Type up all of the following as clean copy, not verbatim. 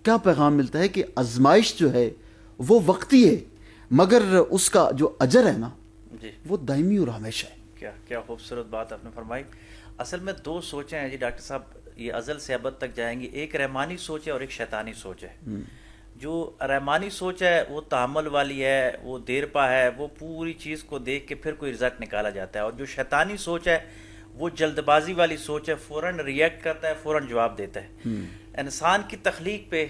کیا پیغام ملتا ہے کہ آزمائش جو ہے وہ وقتی ہے، مگر اس کا جو اجر ہے نا جی وہ دائمی اور ہمیشہ ہے. کیا خوبصورت بات آپ نے فرمائی. اصل میں دو سوچیں ہیں جی ڈاکٹر صاحب، یہ ازل سے ابد تک جائیں گی. ایک رحمانی سوچ ہے اور ایک شیطانی سوچ ہے. جو رحمانی سوچ ہے وہ تحمل والی ہے، وہ دیر پا ہے، وہ پوری چیز کو دیکھ کے پھر کوئی رزلٹ نکالا جاتا ہے. اور جو شیطانی سوچ ہے وہ جلد بازی والی سوچ ہے، فوراً ریئیکٹ کرتا ہے، فوراً جواب دیتا ہے. انسان کی تخلیق پہ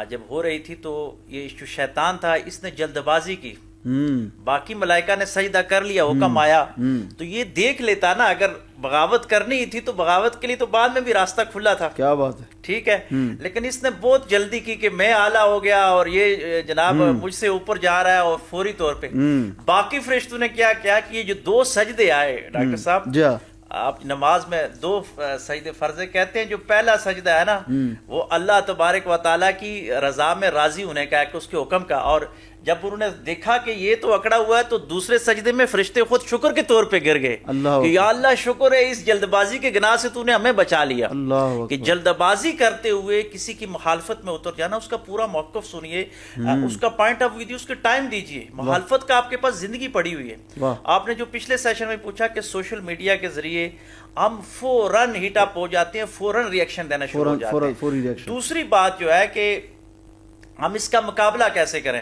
جب ہو رہی تھی تو یہ جو شیطان تھا اس نے جلد بازی کی. باقی ملائکہ نے سجدہ کر لیا، حکم آیا تو یہ دیکھ لیتا نا، اگر بغاوت کرنی تھی تو بغاوت کے لیے تو بعد میں بھی راستہ کھلا تھا. کیا بات ہے. ٹھیک ہے، لیکن اس نے بہت جلدی کی کہ میں اعلیٰ ہو گیا اور یہ جناب مجھ سے اوپر جا رہا ہے. اور فوری طور پہ باقی فرشتوں نے کیا کیا کہ یہ جو دو سجدے آئے ڈاکٹر صاحب، جی آپ نماز میں دو سجدے فرض کہتے ہیں. جو پہلا سجدہ ہے نا وہ اللہ تبارک و تعالیٰ کی رضا میں راضی ہونے کا ہے، کہ اس کے حکم کا. اور جب انہوں نے دیکھا کہ یہ تو اکڑا ہوا ہے تو دوسرے سجدے میں فرشتے خود شکر کے طور پہ گر گئے کہ یا اللہ شکر ہے اس جلد بازی کے گناہ سے تو نے ہمیں بچا لیا. کہ جلد بازی کرتے ہوئے کسی کی مخالفت میں اتر جانا، اس کا پورا موقف سنیے، اس کا پوائنٹ آف ویو، اس کے ٹائم دیجیے. مخالفت کا آپ کے پاس زندگی پڑی ہوئی ہے. آپ نے جو پچھلے سیشن میں پوچھا کہ سوشل میڈیا کے ذریعے ہم فوراً ہیٹ اپ ہو جاتے ہیں، فوراً ریئیکشن دینا شروع ہو جاتے ہیں. دوسری بات جو ہے کہ ہم اس کا مقابلہ کیسے کریں،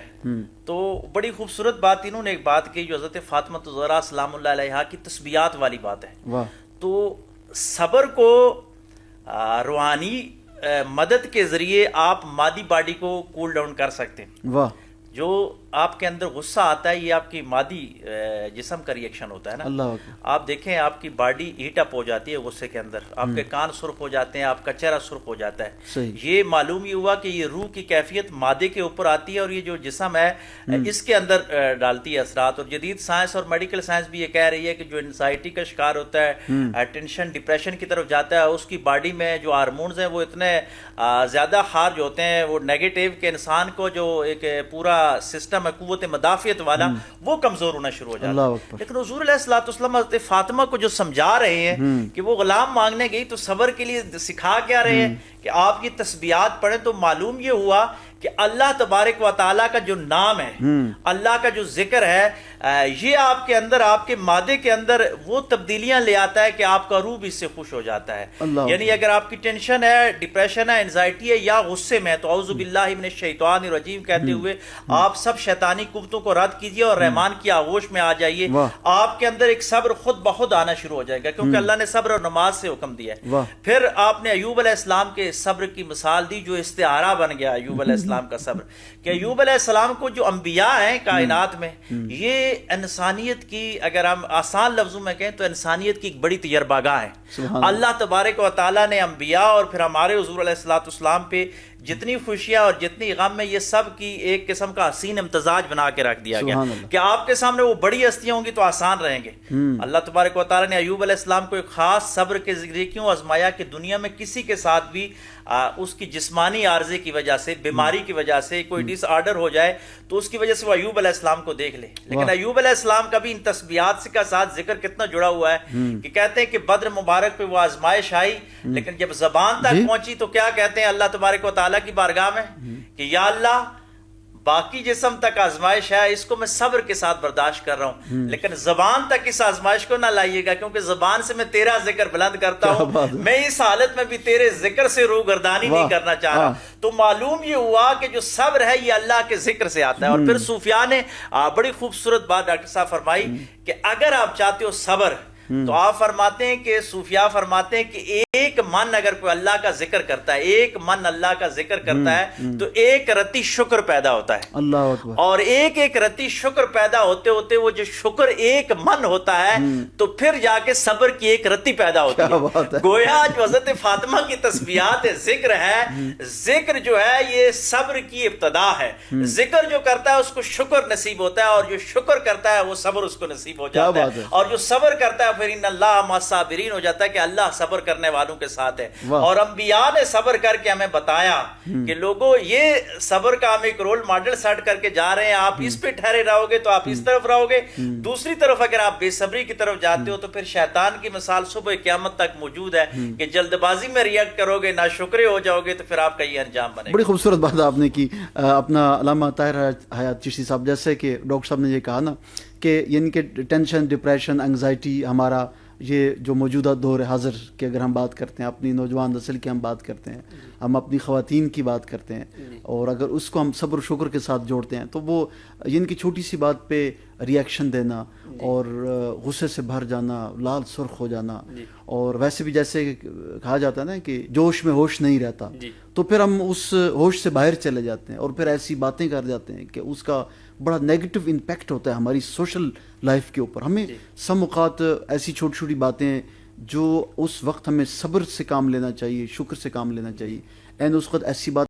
تو بڑی خوبصورت بات انہوں نے ایک بات کی جو حضرت فاطمہ الزہرا سلام اللہ علیہا کی تسبیحات والی بات ہے. تو صبر کو روحانی مدد کے ذریعے آپ مادی باڈی کو کول ڈاؤن کر سکتے ہیں. جو آپ کے اندر غصہ آتا ہے یہ آپ کی مادی جسم کا ریئیکشن ہوتا ہے نا. آپ دیکھیں آپ کی باڈی ہیٹ اپ ہو جاتی ہے غصے کے اندر، آپ کے کان سرخ ہو جاتے ہیں، آپ کا چہرہ سرخ ہو جاتا ہے. یہ معلوم یہ ہوا کہ یہ روح کی کیفیت مادے کے اوپر آتی ہے اور یہ جو جسم ہے اس کے اندر ڈالتی ہے اثرات. اور جدید سائنس اور میڈیکل سائنس بھی یہ کہہ رہی ہے کہ جو انزائٹی کا شکار ہوتا ہے، ٹینشن ڈپریشن کی طرف جاتا ہے، اس کی باڈی میں جو ہارمونز ہیں وہ اتنے زیادہ خارج ہوتے ہیں، وہ نیگیٹو کہ انسان کو جو ایک پورا سسٹم ہے قوت مدافعت والا وہ کمزور ہونا شروع ہو جاتا ہے. لیکن حضور علیہ الصلوۃ والسلام حضرت فاطمہ کو جو سمجھا رہے ہیں کہ وہ غلام مانگنے گئی تو صبر کے لیے سکھا کیا رہے ہیں کہ آپ کی تسبیحات پڑھیں. تو معلوم یہ ہوا کہ اللہ تبارک و تعالیٰ کا جو نام ہے، اللہ کا جو ذکر ہے، یہ آپ کے اندر، آپ کے مادے کے اندر وہ تبدیلیاں لے آتا ہے کہ آپ کا روح بھی اس سے خوش ہو جاتا ہے. یعنی اگر آپ کی ٹینشن ہے، ڈپریشن ہے، انزائٹی ہے یا غصے میں، تو اعوذ باللہ من الشیطان الرجیم کہتے ہوئے آپ سب شیطانی قوتوں کو رد کیجئے اور رحمان کی آغوش میں آ جائیے. آپ کے اندر ایک صبر خود بخود آنا شروع ہو جائے گا، کیونکہ اللہ نے صبر اور نماز سے حکم دیا ہے. پھر آپ نے ایوب علیہ السلام کے صبر کی مثال دی جو استعارہ بن گیا ایوب علیہ السلام کا صبر، کہ ایوب علیہ السلام کو جو انبیاء ہیں کائنات میں، یہ انسانیت کی، اگر ہم آسان لفظوں میں کہیں تو انسانیت کی ایک بڑی تجربہ گاہ ہے. اللہ تبارک و تعالیٰ نے انبیاء اور پھر ہمارے حضور علیہ الصلوۃ والسلام پہ جتنی خوشیاں اور جتنی غم میں، یہ سب کی ایک قسم کا حسین امتزاج بنا کے رکھ دیا گیا کہ آپ کے سامنے وہ بڑی ہستیاں ہوں گی تو آسان رہیں گے. اللہ تبارک و تعالیٰ نے ایوب علیہ السلام کو ایک خاص صبر کے ذریعے کیوں آزمایا کہ دنیا میں کسی کے ساتھ بھی اس کی جسمانی عارضے کی وجہ سے، بیماری کی وجہ سے کوئی ڈس آرڈر ہو جائے تو اس کی وجہ سے وہ ایوب علیہ السلام کو دیکھ لے. لیکن ایوب علیہ السلام کا بھی ان تسبیحات کا ساتھ ذکر کتنا جڑا ہوا ہے کہ کہتے ہیں کہ بدر مبارک پہ وہ آزمائش آئی، لیکن جب زبان تک پہنچی تو کیا کہتے ہیں اللہ تبارک و تعالیٰ کی بارگاہ میں کہ یا اللہ باقی جسم تک آزمائش ہے، اس کو میں صبر کے ساتھ برداشت کر رہا ہوں، لیکن زبان تک اس آزمائش کو نہ لائیے گا، کیونکہ زبان سے میں تیرا ذکر بلند کرتا ہوں، میں اس حالت میں بھی تیرے ذکر سے روگردانی نہیں کرنا چاہ رہا. تو معلوم یہ ہوا کہ جو صبر ہے یہ اللہ کے ذکر سے آتا ہے. اور پھر صوفیاء نے بڑی خوبصورت بات ڈاکٹر صاحب فرمائی کہ اگر آپ چاہتے ہو صبر، تو آپ فرماتے ہیں کہ صوفیاء فرماتے ہیں کہ ایک من اگر کوئی اللہ کا ذکر کرتا ہے، ایک من اللہ کا ذکر کرتا ہے تو ایک رتی شکر پیدا ہوتا ہے. اللہ اکبر. اور ایک ایک رتی شکر پیدا ہوتے ہوتے وہ جو شکر ایک من ہوتا ہے تو پھر جا کے صبر کی ایک رتی پیدا ہوتی ہے. گویا جو حضرت فاطمہ کی تسبیحات ذکر ہے، ذکر جو ہے یہ صبر کی ابتدا ہے. ذکر جو کرتا ہے اس کو شکر نصیب ہوتا ہے، اور جو شکر کرتا ہے وہ صبر اس کو نصیب ہو جاتا ہے، اور جو صبر کرتا ہے پھر ان اللہ مع الصابرین ہو جاتا ہے کہ اللہ صبر کرنے والوں کے ساتھ ہے. واہ. اور انبیاء نے صبر کر کے ہمیں بتایا کہ لوگوں یہ صبر کا ہم ایک رول ماڈل سیٹ کر کے جا رہے ہیں. آپ اس پہ ٹھہرے رہو گے تو آپ اس طرف رہو گے. دوسری طرف اگر آپ بے صبری کی طرف جاتے ہو تو پھر شیطان کی مثال صبح قیامت تک موجود ہے کہ جلد بازی میں ریئیکٹ کرو گے, ناشکرے ہو جاؤ گے, تو پھر آپ کا یہ انجام بنے گا. بڑی خوبصورت بات آپ نے کی. اپنا علامہ طاہر حیات چشتی صاحب, جیسے کہ ڈاکٹر صاحب نے یہ کہا نا کہ یعنی کہ ٹینشن, ڈپریشن, انگزائٹی, ہمارا یہ جو موجودہ دور حاضر کی اگر ہم بات کرتے ہیں, اپنی نوجوان نسل کی ہم بات کرتے ہیں, ہم اپنی خواتین کی بات کرتے ہیں, اور اگر اس کو ہم صبر و شکر کے ساتھ جوڑتے ہیں تو وہ یعنی کہ چھوٹی سی بات پہ ریئیکشن دینا اور غصے سے بھر جانا, لال سرخ ہو جانا, اور ویسے بھی جیسے کہا جاتا ہے نا کہ جوش میں ہوش نہیں رہتا, تو پھر ہم اس ہوش سے باہر چلے جاتے ہیں اور پھر ایسی باتیں کر جاتے ہیں کہ اس کا بڑا نیگیٹو امپیکٹ ہوتا ہے ہماری سوشل لائف کے اوپر. ہمیں سم اوقات ایسی چھوٹی چھوٹی باتیں جو اس وقت ہمیں صبر سے کام لینا چاہیے, شکر سے کام لینا چاہیے, اینڈ اس وقت ایسی بات